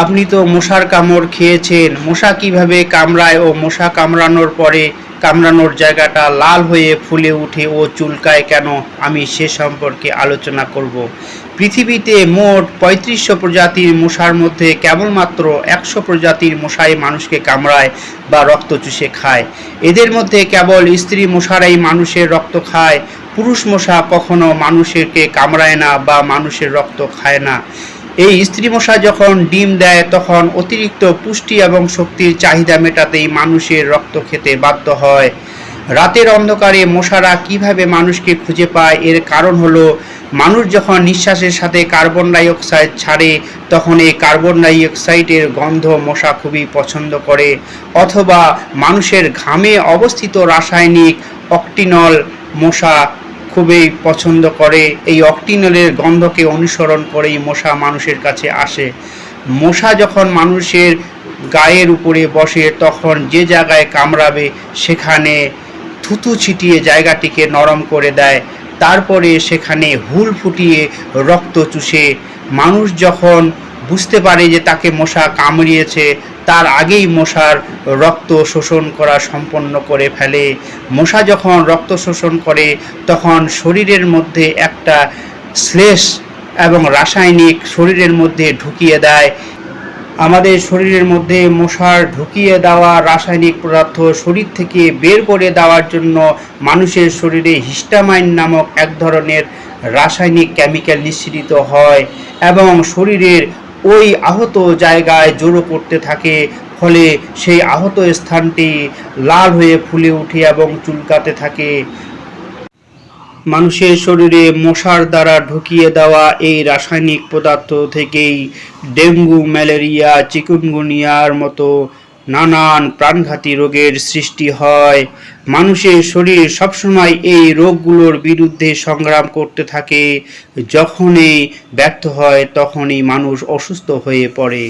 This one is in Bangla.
আপনি তো মশার কামড় খেয়েছেন। মশা কিভাবে কামড়ায় ও মশা কামড়ানোর পরে কামড়ানোর জায়গাটা লাল হয়ে ফুলে ওঠে ও চুলকায় কেন, আমি সে সম্পর্কে আলোচনা করব। পৃথিবীতে মোট ৩৫০০ প্রজাতির মশার মধ্যে কেবলমাত্র ১০০ প্রজাতির মশাই মানুষকে কামড়ায় বা রক্ত চুষে খায়। এদের মধ্যে কেবল স্ত্রী মশারাই মানুষের রক্ত খায়। পুরুষ মশা কখনো মানুষকে কামড়ায় না বা মানুষের রক্ত খায় না। এই স্ত্রী মশা যখন ডিম দেয় তখন অতিরিক্ত পুষ্টি এবং শক্তির চাহিদা মেটাতেই মানুষের রক্ত খেতে বাধ্য হয়। রাতের অন্ধকারে মশারা কিভাবে মানুষকে খুঁজে পায়, এর কারণ হলো মানুষ যখন নিঃশ্বাসের সাথে কার্বন ডাই অক্সাইড ছাড়ে তখন এই কার্বন ডাই অক্সাইডের গন্ধ মশা খুবই পছন্দ করে, অথবা মানুষের ঘামে অবস্থিত রাসায়নিক অক্টিনল মশা খুবই পছন্দ করে। এই অক্টিনলের গন্ধকে অনুসরণ করেই মশা মানুষের কাছে আসে। মশা যখন মানুষের গায়ের উপরে বসে তখন যে জায়গায় কামড়াবে সেখানে থুতু ছিটিয়ে জায়গাটিকে নরম করে দেয়, তারপরে সেখানে হুল ফুটিয়ে রক্ত চুষে। মানুষ যখন বুঝতে পারে যে তাকে মশা কামড়িয়েছে তার আগেই মশার রক্ত শোষণ করা সম্পন্ন করে ফেলে। মশা যখন রক্ত শোষণ করে তখন শরীরের মধ্যে একটা শ্লেষ এবং রাসায়নিক শরীরের মধ্যে ঢুকিয়ে দেয়। আমাদের শরীরের মধ্যে মশার ঢুকিয়ে দেওয়া রাসায়নিক পদার্থ শরীর থেকে বের করে দেওয়ার জন্য মানুষের শরীরে হিস্টামাইন নামক এক ধরনের রাসায়নিক কেমিক্যাল নিঃসৃত হয় এবং শরীরের ওই আহত জায়গায় জোরও পড়তে থাকে, ফলে সেই আহত স্থানটি লাল হয়ে ফুলে ওঠে এবং চুলকাতে থাকে। মানুষের শরীরে মশার দ্বারা ঢুকিয়ে দেওয়া এই রাসায়নিক পদার্থ থেকেই ডেঙ্গু, ম্যালেরিয়া, চিকুনগুনিয়ার মতো নানান প্রাণঘাতী রোগের সৃষ্টি হয়। মানুষের শরীর সবসময় এই রোগগুলোর বিরুদ্ধে সংগ্রাম করতে থাকে। যখনই ব্যর্থ হয় তখনই মানুষ অসুস্থ হয়ে পড়ে।